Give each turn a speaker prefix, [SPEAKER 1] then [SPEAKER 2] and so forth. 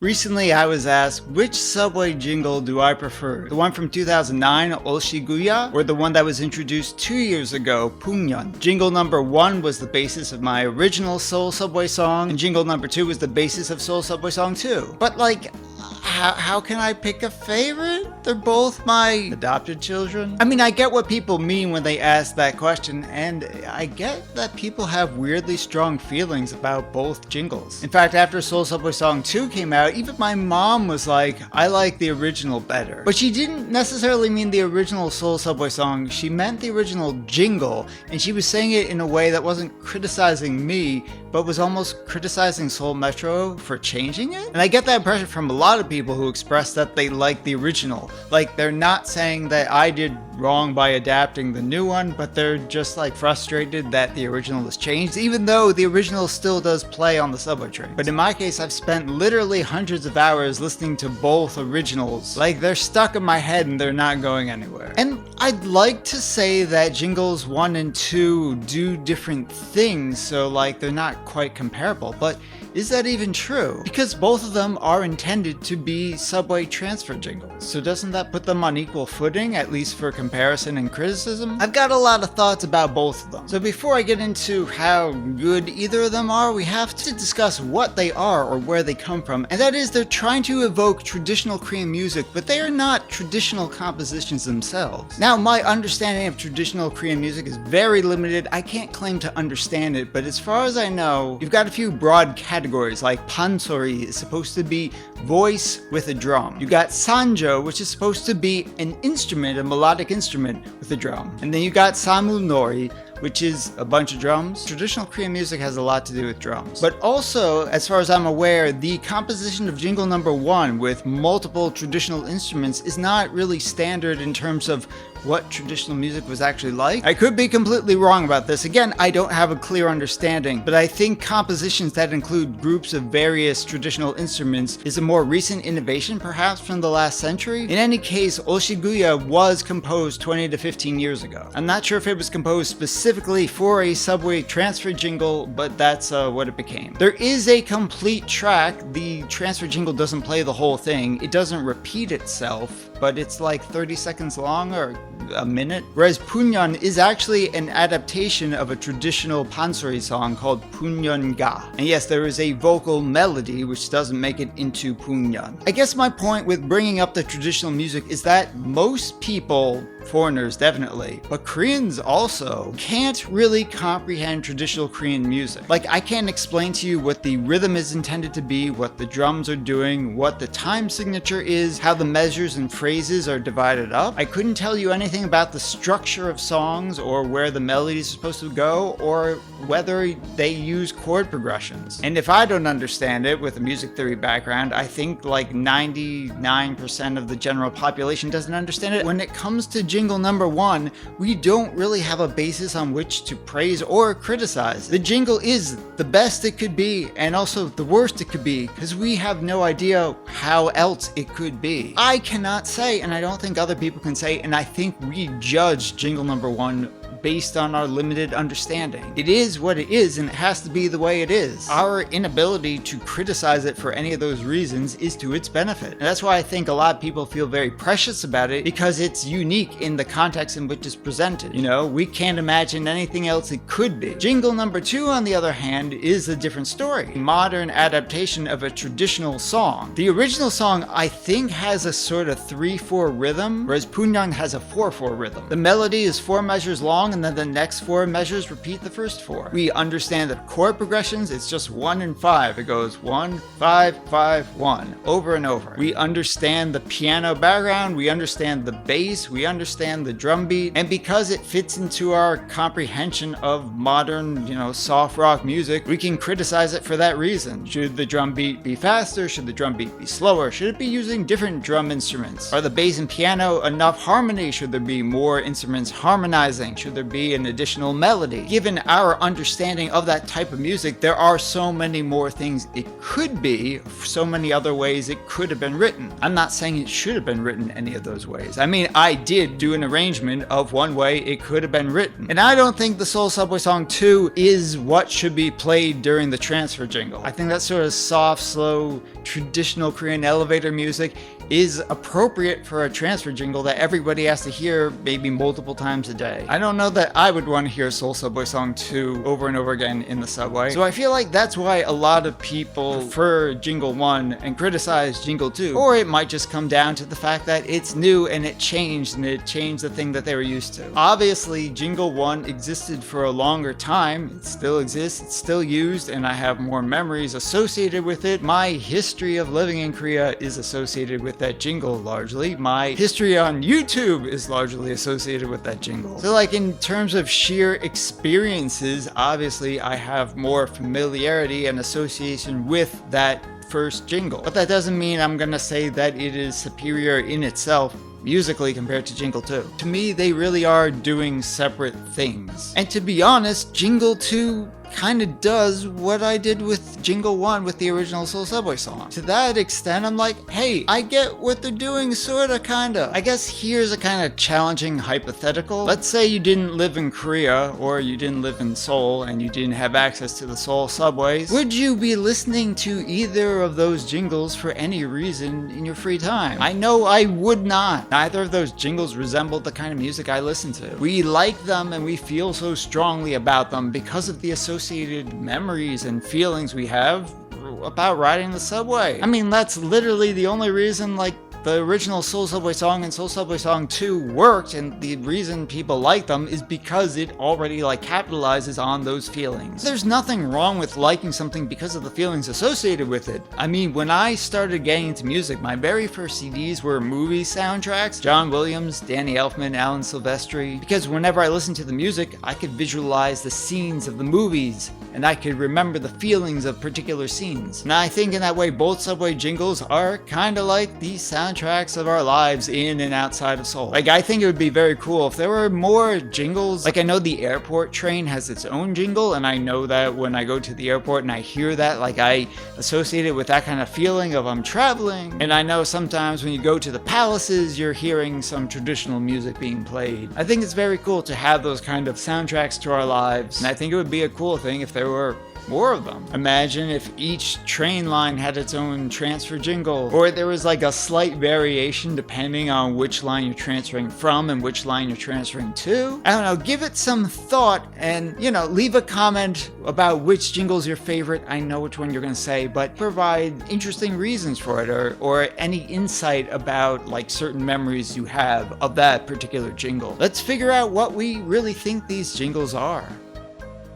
[SPEAKER 1] Recently, I was asked, which subway jingle do I prefer? The one from 2009, 얼씨구야, or the one that was introduced 2 years ago, 풍년? Jingle number 1 was the basis of my original Seoul Subway song, and jingle number 2 was the basis of Seoul Subway song 2. But how can I pick a favorite? They're both my adopted children. I mean, I get what people mean when they ask that question, and I get that people have weirdly strong feelings about both jingles. In fact, after Seoul Subway Song 2 came out, even my mom was like, I like the original better. But she didn't necessarily mean the original Seoul Subway song, she meant the original jingle, and she was saying it in a way that wasn't criticizing me, but was almost criticizing Seoul Metro for changing it? And I get that impression from a lot of people who express that they like the original. Like, they're not saying that I did wrong by adapting the new one, but they're just like frustrated that the original has changed, even though the original still does play on the subway train. But in my case, I've spent literally hundreds of hours listening to both originals. Like, they're stuck in my head and they're not going anywhere. And I'd like to say that jingles 1 and 2 do different things, so like they're not quite comparable, but is that even true? Because both of them are intended to be subway transfer jingles. So doesn't that put them on equal footing, at least for comparison and criticism? I've got a lot of thoughts about both of them. So before I get into how good either of them are, we have to discuss what they are or where they come from. And that is, they're trying to evoke traditional Korean music, but they are not traditional compositions themselves. Now, my understanding of traditional Korean music is very limited. I can't claim to understand it, but as far as I know, you've got a few broad categories, like pansori is supposed to be voice with a drum. You got sanjo, which is supposed to be an instrument, a melodic instrument with a drum. And then you got samunori, which is a bunch of drums. Traditional Korean music has a lot to do with drums. But also, as far as I'm aware, the composition of jingle number 1 with multiple traditional instruments is not really standard in terms of what traditional music was actually like. I could be completely wrong about this. Again, I don't have a clear understanding, but I think compositions that include groups of various traditional instruments is a more recent innovation, perhaps from the last century. In any case, 얼씨구야 was composed 20 to 15 years ago. I'm not sure if it was composed specifically for a subway transfer jingle, but that's what it became. There is a complete track. The transfer jingle doesn't play the whole thing. It doesn't repeat itself, but it's like 30 seconds long or a minute. Whereas 풍년 is actually an adaptation of a traditional pansori song called 풍년가. And yes, there is a vocal melody which doesn't make it into 풍년. I guess my point with bringing up the traditional music is that most people, foreigners definitely, but Koreans also, can't really comprehend traditional Korean music. Like, I can't explain to you what the rhythm is intended to be, what the drums are doing, what the time signature is, how the measures and phrases are divided up. I couldn't tell you anything about the structure of songs or where the melody is supposed to go or whether they use chord progressions. And if I don't understand it with a music theory background, I think like 99% of the general population doesn't understand it. When it comes to jingle number 1, we don't really have a basis on which to praise or criticize. The jingle is the best it could be and also the worst it could be because we have no idea how else it could be. I cannot say, and I don't think other people can say, and I think we judge jingle number 1 based on our limited understanding. It is what it is, and it has to be the way it is. Our inability to criticize it for any of those reasons is to its benefit. And that's why I think a lot of people feel very precious about it, because it's unique in the context in which it's presented. You know, we can't imagine anything else it could be. Jingle number 2, on the other hand, is a different story. A modern adaptation of a traditional song. The original song, I think, has a sort of 3/4 rhythm, whereas 풍년 has a 4/4 rhythm. The melody is 4 measures long, and then the next 4 measures repeat the first 4. We understand that chord progressions, it's just 1 and 5. It goes 1, 5, 5, 1, over and over. We understand the piano background, we understand the bass, we understand the drum beat, and because it fits into our comprehension of modern, soft rock music, we can criticize it for that reason. Should the drum beat be faster? Should the drum beat be slower? Should it be using different drum instruments? Are the bass and piano enough harmony? Should there be more instruments harmonizing? Should there be an additional melody. Given our understanding of that type of music, there are so many more things it could be, so many other ways it could have been written. I'm not saying it should have been written any of those ways. I mean, I did do an arrangement of one way it could have been written. And I don't think the Seoul Subway Song 2 is what should be played during the transfer jingle. I think that sort of soft, slow, traditional Korean elevator music is appropriate for a transfer jingle that everybody has to hear maybe multiple times a day. I don't know that I would want to hear Seoul Subway Song 2 over and over again in the subway. So I feel like that's why a lot of people prefer Jingle 1 and criticize Jingle 2. Or it might just come down to the fact that it's new and it changed the thing that they were used to. Obviously, Jingle 1 existed for a longer time. It still exists, it's still used, and I have more memories associated with it. My history of living in Korea is associated with that jingle largely. My history on YouTube is largely associated with that jingle. So like in terms of sheer experiences, obviously I have more familiarity and association with that first jingle. But that doesn't mean I'm gonna say that it is superior in itself musically compared to Jingle 2. To me, they really are doing separate things. And to be honest, Jingle 2 kind of does what I did with Jingle 1 with the original Seoul Subway Song. To that extent, I'm like, hey, I get what they're doing, sorta, kinda. I guess here's a kind of challenging hypothetical. Let's say you didn't live in Korea, or you didn't live in Seoul, and you didn't have access to the Seoul subways. Would you be listening to either of those jingles for any reason in your free time? I know I would not. Neither of those jingles resembled the kind of music I listen to. We like them and we feel so strongly about them because of the associated memories and feelings we have about riding the subway. I mean, that's literally the only reason, like, the original Seoul Subway Song and Seoul Subway Song 2 worked, and the reason people like them is because it already like capitalizes on those feelings. There's nothing wrong with liking something because of the feelings associated with it. I mean, when I started getting into music, my very first CDs were movie soundtracks, John Williams, Danny Elfman, Alan Silvestri, because whenever I listened to the music, I could visualize the scenes of the movies, and I could remember the feelings of particular scenes. And I think in that way, both subway jingles are kind of like these soundtracks of our lives in and outside of Seoul. Like, I think it would be very cool if there were more jingles. Like, I know the airport train has its own jingle, and I know that when I go to the airport and I hear that, like, I associate it with that kind of feeling of I'm traveling. And I know sometimes when you go to the palaces, you're hearing some traditional music being played. I think it's very cool to have those kind of soundtracks to our lives, and I think it would be a cool thing if there were more of them. Imagine if each train line had its own transfer jingle, or there was like a slight variation depending on which line you're transferring from and which line you're transferring to. I don't know, give it some thought and, you know, leave a comment about which jingle's your favorite. I know which one you're gonna say, but provide interesting reasons for it, or any insight about like certain memories you have of that particular jingle. Let's figure out what we really think these jingles are.